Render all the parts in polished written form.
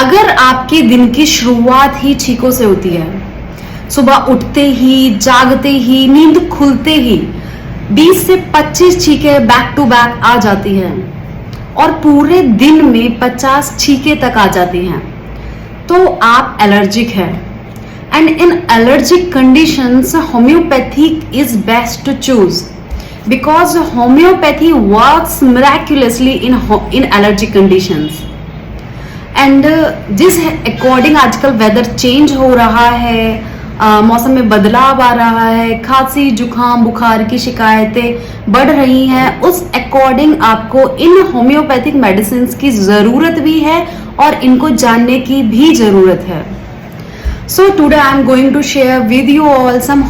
अगर आपके दिन की शुरुआत ही छींकों से होती है, सुबह उठते ही, जागते ही, नींद खुलते ही 20 से 25 छींकें बैक टू बैक आ जाती हैं और पूरे दिन में 50 छींकें तक आ जाती हैं, तो आप एलर्जिक हैं। And in allergic conditions homeopathic is best to choose because homeopathy works miraculously in allergic conditions and जिस अकॉर्डिंग आजकल वेदर चेंज हो रहा है, मौसम में बदलाव आ रहा है, खांसी जुकाम बुखार की शिकायतें बढ़ रही हैं, उस अकॉर्डिंग आपको इन होम्योपैथिक मेडिसिन की ज़रूरत भी है और इनको जानने की भी ज़रूरत है। So today I am going to share with you all some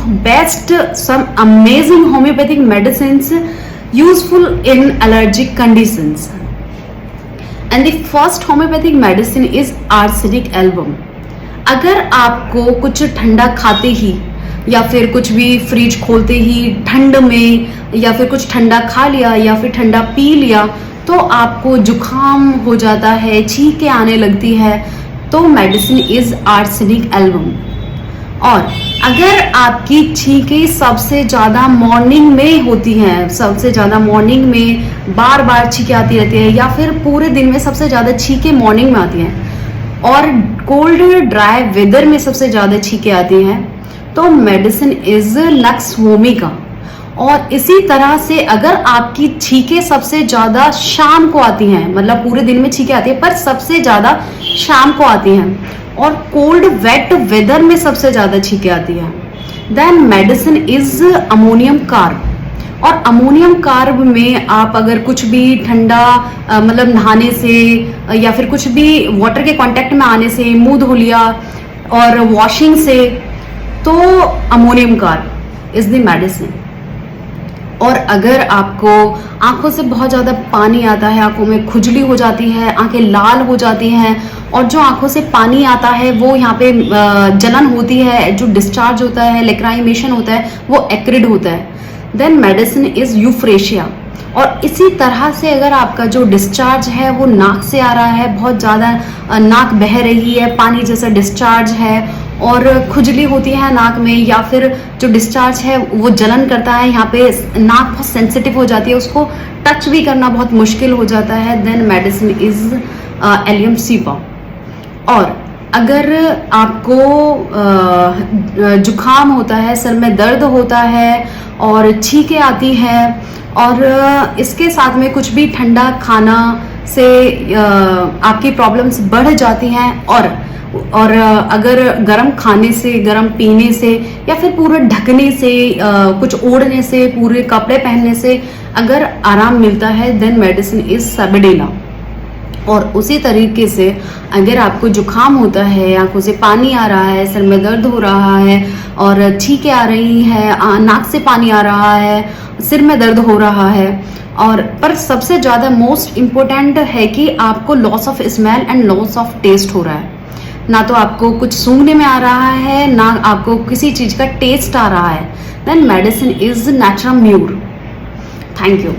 amazing homeopathic medicines useful in allergic conditions. And the first homeopathic medicine is arsenic album. अगर आपको कुछ ठंडा खाते ही या फिर कुछ भी फ्रिज खोलते ही ठंड में या फिर कुछ ठंडा खा लिया या फिर ठंडा पी लिया तो आपको जुकाम हो जाता है, छींकें आने लगती है, तो मेडिसिन इज आर्सेनिक एल्बम। और अगर आपकी छींकें सबसे ज़्यादा मॉर्निंग में होती हैं, सबसे ज़्यादा मॉर्निंग में बार बार छींकें आती रहती है या फिर पूरे दिन में सबसे ज़्यादा छींकें मॉर्निंग में आती हैं और कोल्ड ड्राई वेदर में सबसे ज़्यादा छींकें आती हैं, तो मेडिसिन इज लक्स वोमिका। और इसी तरह से अगर आपकी छींकें सबसे ज़्यादा शाम को आती हैं, मतलब पूरे दिन में छींकें आती है पर सबसे ज़्यादा शाम को आती हैं और कोल्ड वेट वेदर में सबसे ज़्यादा छींकें आती हैं, then medicine is ammonium carb. और अमोनियम कार्ब में आप अगर कुछ भी ठंडा मतलब नहाने से या फिर कुछ भी वाटर के कांटेक्ट में आने से, मुंह धो लिया और वॉशिंग से, तो ammonium carb is the medicine. और अगर आपको आंखों से बहुत ज़्यादा पानी आता है, आंखों में खुजली हो जाती है, आंखें लाल हो जाती हैं और जो आंखों से पानी आता है वो यहाँ पे जलन होती है, जो डिस्चार्ज होता है, लेक्राइमेशन होता है, वो एक्रिड होता है, देन मेडिसिन इज यूफ्रेशिया। और इसी तरह से अगर आपका जो डिस्चार्ज है वो नाक से आ रहा है, बहुत ज़्यादा नाक बह रही है, पानी जैसा डिस्चार्ज है और खुजली होती है नाक में, या फिर जो डिस्चार्ज है वो जलन करता है, यहाँ पे नाक बहुत सेंसिटिव हो जाती है, उसको टच भी करना बहुत मुश्किल हो जाता है, then medicine is allium cepa. और अगर आपको जुकाम होता है, सर में दर्द होता है और छींकें आती हैं और इसके साथ में कुछ भी ठंडा खाना से आपकी प्रॉब्लम्स बढ़ जाती हैं और अगर गर्म खाने से, गर्म पीने से या फिर पूरे ढकने से, कुछ ओढ़ने से, पूरे कपड़े पहनने से अगर आराम मिलता है, देन मेडिसिन इज सबडेला। और उसी तरीके से अगर आपको जुकाम होता है, आंखों से पानी आ रहा है, सर में दर्द हो रहा है और छींकें आ रही है, नाक से पानी आ रहा है, सिर में दर्द हो रहा है, और पर सबसे ज़्यादा मोस्ट इम्पोर्टेंट है कि आपको loss of smell and loss of taste हो रहा है, ना तो आपको कुछ सूंघने में आ रहा है, ना आपको किसी चीज़ का टेस्ट आ रहा है, then medicine is natrum mur. Thank you.